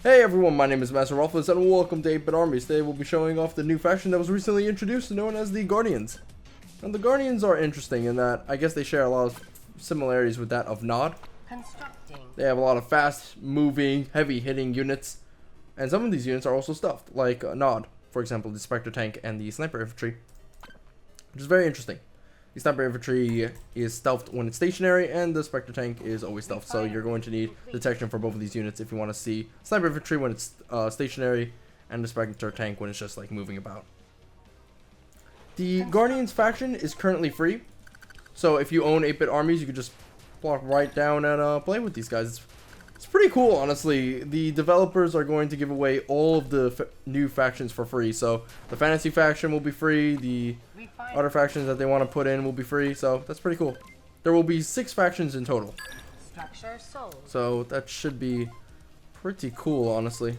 Hey everyone, my name is Masterofroflness and welcome to 8-Bit Armies. Today we'll be showing off the new faction that was recently introduced, known as the Guardians. And the Guardians are interesting in that I guess they share a lot of similarities with that of Nod. They have a lot of fast moving, heavy hitting units, and some of these units are also stuffed, like Nod, for example, the Spectre Tank and the Sniper Infantry, which is very interesting. The Sniper Infantry is stealthed when it's stationary, and the Spectre Tank is always stealthed, so you're going to need detection for both of these units if you want to see Sniper Infantry when it's stationary, and the Spectre Tank when it's just like moving about. The Guardians faction is currently free, so if you own 8-Bit Armies, you can just plop right down and play with these guys. It's pretty cool, honestly. The developers are going to give away all of the new factions for free, so the Fantasy faction will be free, the other factions that they want to put in will be free, so that's pretty cool. There will be 6 factions in total. So that should be pretty cool, honestly.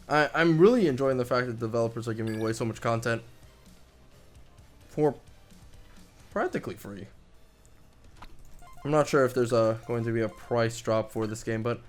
I'm really enjoying the fact that developers are giving away so much content for practically free. I'm not sure if there's going to be a price drop for this game, but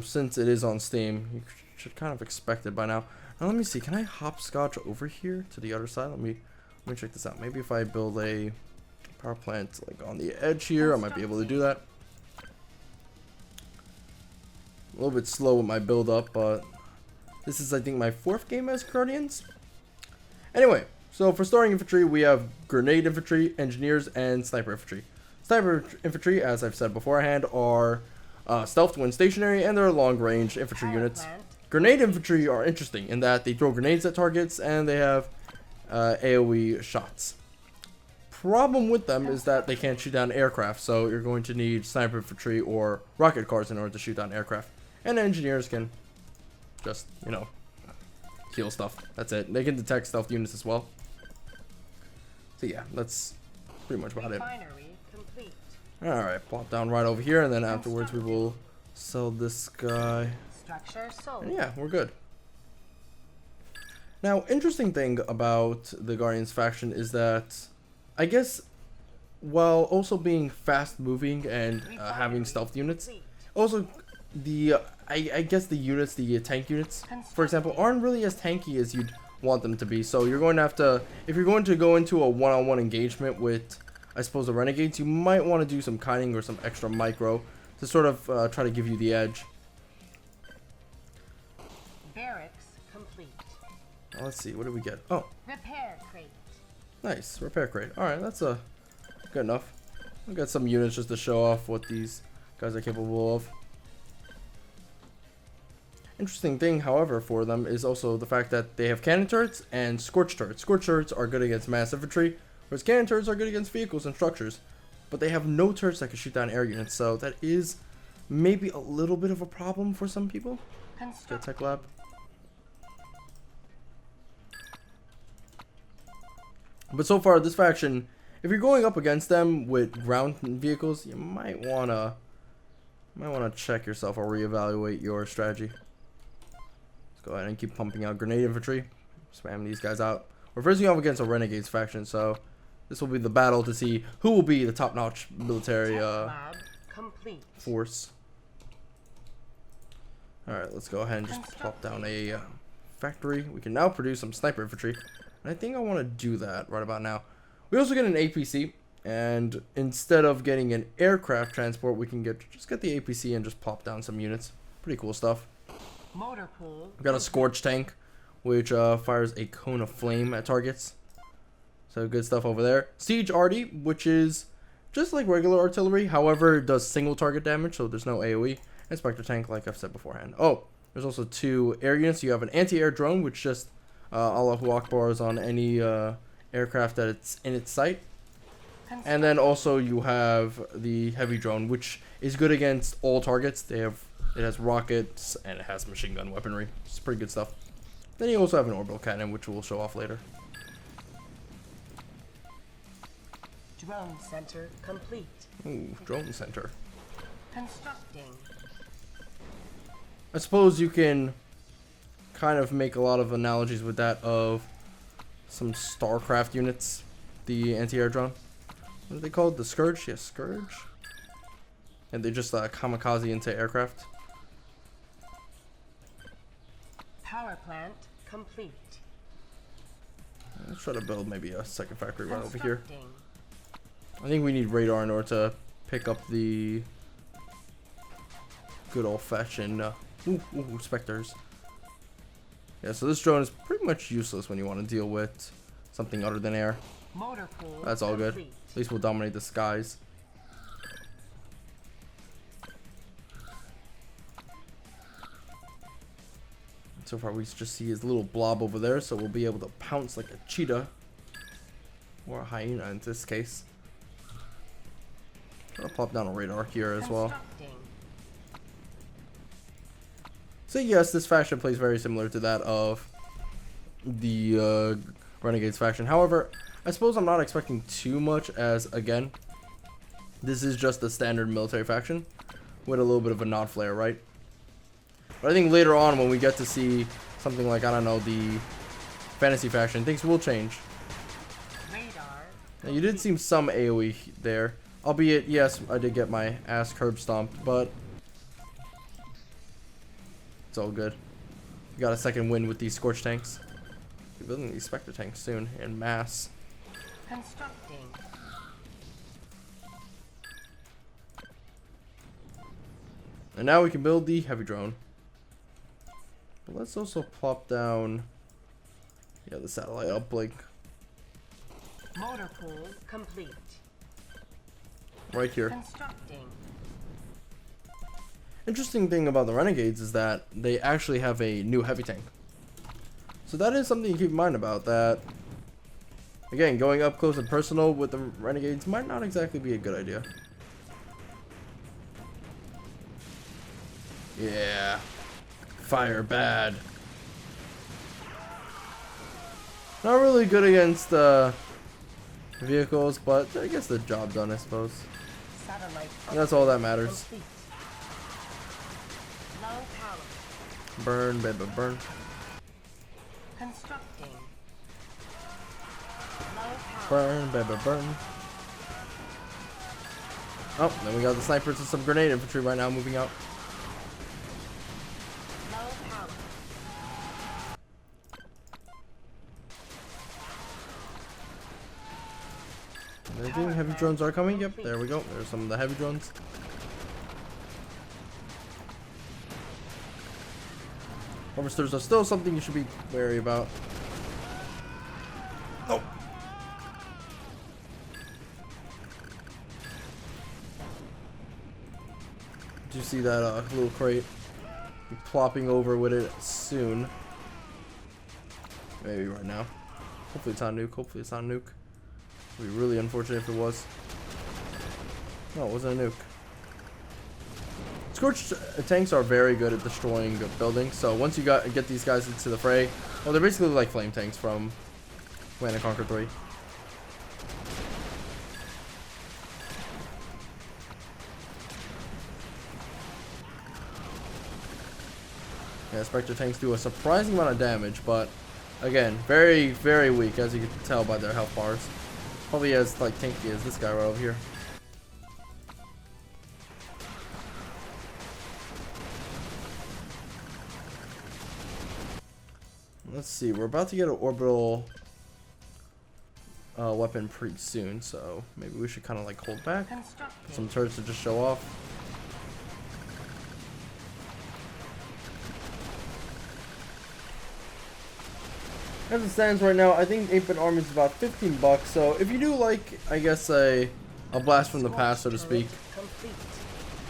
since it is on Steam, you should kind of expect it by now. Now let me see, can I hopscotch over here to the other side? Let me check this out. Maybe if I build a power plant like on the edge here, I might be able to do that. A little bit slow with my build up, but this is I think my 4th game as Guardians. Anyway, so for starting infantry, we have grenade infantry, engineers, and sniper infantry. Sniper infantry, as I've said beforehand, are stealthed when stationary, and they're long-range infantry units. Grenade infantry are interesting in that they throw grenades at targets, and they have AoE shots. Problem with them is that they can't shoot down aircraft, so you're going to need sniper infantry or rocket cars in order to shoot down aircraft. And engineers can just, you know, kill stuff. That's it. They can detect stealth units as well. So yeah, that's pretty much about it. Alright, plop down right over here, and then afterwards we will sell this guy. And yeah, we're good. Now, interesting thing about the Guardians faction is that, I guess, while also being fast moving and having stealth units, also the, I guess the units, the tank units, for example, aren't really as tanky as you'd want them to be. So you're going to have to, if you're going to go into a one-on-one engagement with, I suppose, the Renegades, you might want to do some kiting or some extra micro to sort of try to give you the edge. Barracks complete. Now, let's see, what did we get? Oh, Repair crate. nice, repair crate. Alright, that's good enough. We got some units just to show off what these guys are capable of. Interesting thing, however, for them is also the fact that they have cannon turrets and scorch turrets. Scorch turrets are good against mass infantry, whereas cannon turrets are good against vehicles and structures. But they have no turrets that can shoot down air units, so that is maybe a little bit of a problem for some people. Get Tech Lab. But so far, this faction, if you're going up against them with ground vehicles, you might wanna check yourself or reevaluate your strategy. Let's go ahead and keep pumping out grenade infantry, spam these guys out. We're facing off against a Renegades faction, so this will be the battle to see who will be the top-notch military force. All right, let's go ahead and just plop down a factory. We can now produce some sniper infantry. And I think I want to do that right about now. We also get an APC, and instead of getting an aircraft transport, we can just get the APC and just pop down some units. Pretty cool stuff. Motor pool. We've got a Scorch tank, which fires a cone of flame at targets. So good stuff over there. Siege Arty, which is just like regular artillery, however, it does single target damage, so there's no AoE. And Spectre tank, like I've said beforehand. Oh, there's also 2 air units. You have an anti-air drone, which just Allahu Akbars on any aircraft that it's in its sight. And then also you have the heavy drone, which is good against all targets. It has rockets and it has machine gun weaponry. It's pretty good stuff. Then you also have an orbital cannon, which we'll show off later. Drone center complete. Ooh, drone center. Constructing. I suppose you can kind of make a lot of analogies with that of some StarCraft units, the anti-air drone. What are they called? The Scourge? Yes, Scourge. And they just kamikaze into aircraft. Power plant complete. Let's try to build maybe a second factory right over here. Constructing. I think we need radar in order to pick up the good old-fashioned specters. Yeah, so this drone is pretty much useless when you want to deal with something other than air. Motor pool That's all good. complete. At least we'll dominate the skies. So far we just see his little blob over there, so we'll be able to pounce like a cheetah. Or a hyena in this case. I'll pop down a radar here as well. Constructing. So yes, this faction plays very similar to that of the Renegades faction. However, I suppose I'm not expecting too much, as again, this is just the standard military faction with a little bit of a nod flare, right? But I think later on when we get to see something like, I don't know, the fantasy faction, things will change. Radar. Now, you did see some AoE there, albeit yes, I did get my ass curb stomped, but it's all good. We got a second win with these Scorch tanks. We're building these Spectre tanks soon in mass. Constructing. And now we can build the heavy drone. But let's also plop down, yeah, the satellite uplink Motor pool complete. right here. Constructing. Interesting thing about the Renegades is that they actually have a new heavy tank. So that is something to keep in mind about that. Again, going up close and personal with the Renegades might not exactly be a good idea. Yeah. Fire bad. Not really good against vehicles, but I guess the job done, I suppose. Satellite. And that's all that matters. Complete. Low power. Burn, baby, burn. Constructing. Low power. Burn, baby, burn. Oh, then we got the snipers and some grenade infantry right now moving out. Low power. I think heavy drones are coming. Yep, there we go. There's some of the heavy drones. Harvesters are still something you should be wary about. Oh. Did you see that little crate? Be plopping over with it soon. Maybe right now. Hopefully it's not nuke. Hopefully it's not nuke. It'd be really unfortunate if it was. No, it wasn't a nuke. Scorched tanks are very good at destroying buildings. So once you get these guys into the fray, well, they're basically like flame tanks from Command & Conquer 3. Yeah, Spectre tanks do a surprising amount of damage, but again, very, very weak, as you can tell by their health bars. Probably as like tanky as this guy right over here. Let's see, we're about to get an orbital weapon pretty soon, so maybe we should kind of like hold back. Constructing. Some turrets to just show off. As it stands right now, I think 8-bit Armies is about 15 bucks. So if you do like, I guess a blast from the past, so to speak, Complete.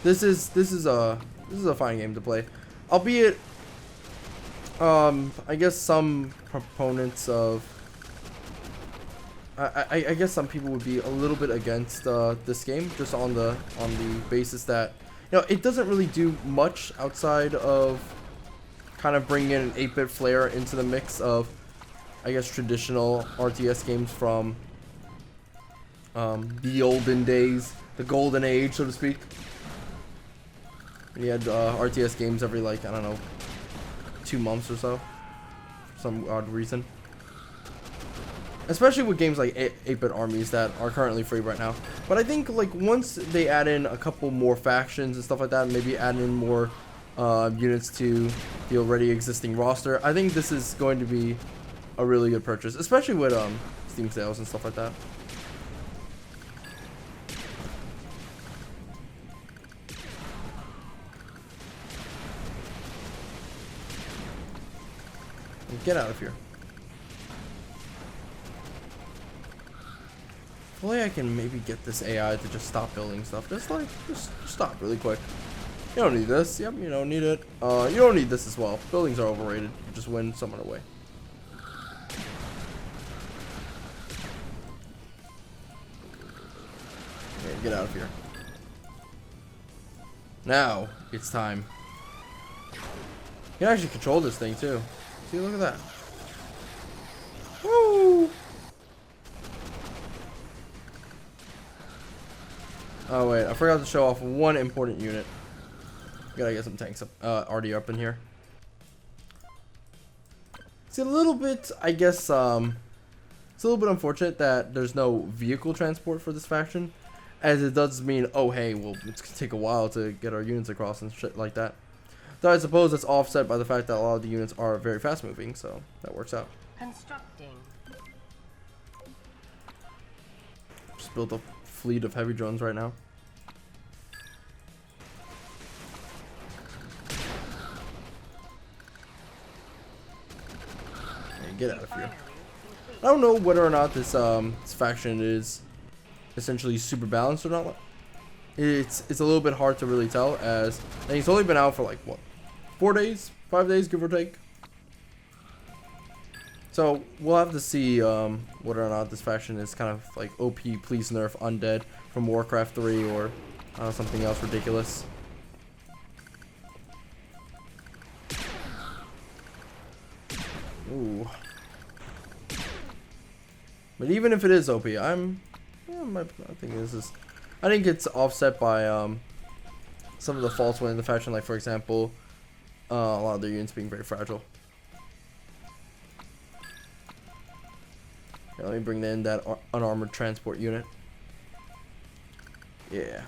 this is a fine game to play. Albeit, I guess some proponents of, I guess some people would be a little bit against this game, just on the basis that, you know, it doesn't really do much outside of kind of bringing in an 8-bit flair into the mix of, I guess, traditional RTS games from the olden days, the golden age, so to speak. We had RTS games every, like, I don't know, 2 months or so, for some odd reason. Especially with games like 8-bit Armies that are currently free right now. But I think, like, once they add in a couple more factions and stuff like that, maybe add in more units to the already existing roster. I think this is going to be a really good purchase, especially with Steam sales and stuff like that. Get out of here. Hopefully I can maybe get this AI to just stop building stuff. Just stop really quick. You don't need this. Yep, you don't need it. You don't need this as well. Buildings are overrated. You just win someone away. Okay, get out of here. Now it's time. You can actually control this thing too. See, look at that. Woo! Oh wait, I forgot to show off one important unit. Gotta get some tanks up, already up in here. It's a little bit, I guess, it's a little bit unfortunate that there's no vehicle transport for this faction, as it does mean, oh hey, well, it's gonna take a while to get our units across and shit like that. Though I suppose it's offset by the fact that a lot of the units are very fast moving, so that works out. Constructing. Just built a fleet of heavy drones right now. Hey, get out of here. I don't know whether or not this this faction is essentially super balanced or not. It's a little bit hard to really tell, as I think it's only been out for like what, 4 days, 5 days, give or take. So we'll have to see whether or not this faction is kind of like OP, please nerf undead from Warcraft 3 or something else ridiculous. Ooh. But even if it is OP, I think it's offset by some of the faults within the faction, like for example, a lot of their units being very fragile. Okay, let me bring in that unarmored transport unit. Yeah,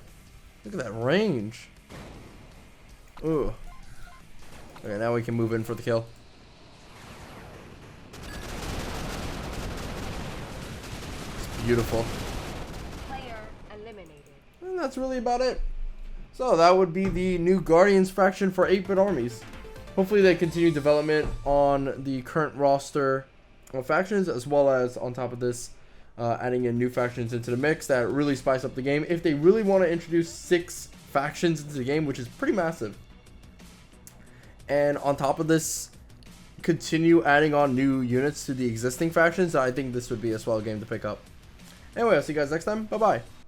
look at that range. Ooh. Okay, now we can move in for the kill. It's beautiful. And that's really about it. So that would be the new Guardians faction for 8-bit armies. Hopefully they continue development on the current roster of factions, as well as on top of this adding in new factions into the mix that really spice up the game. If they really want to introduce 6 factions into the game, which is pretty massive, and on top of this continue adding on new units to the existing factions, I think this would be a swell game to pick up. Anyway, I'll see you guys next time. Bye bye.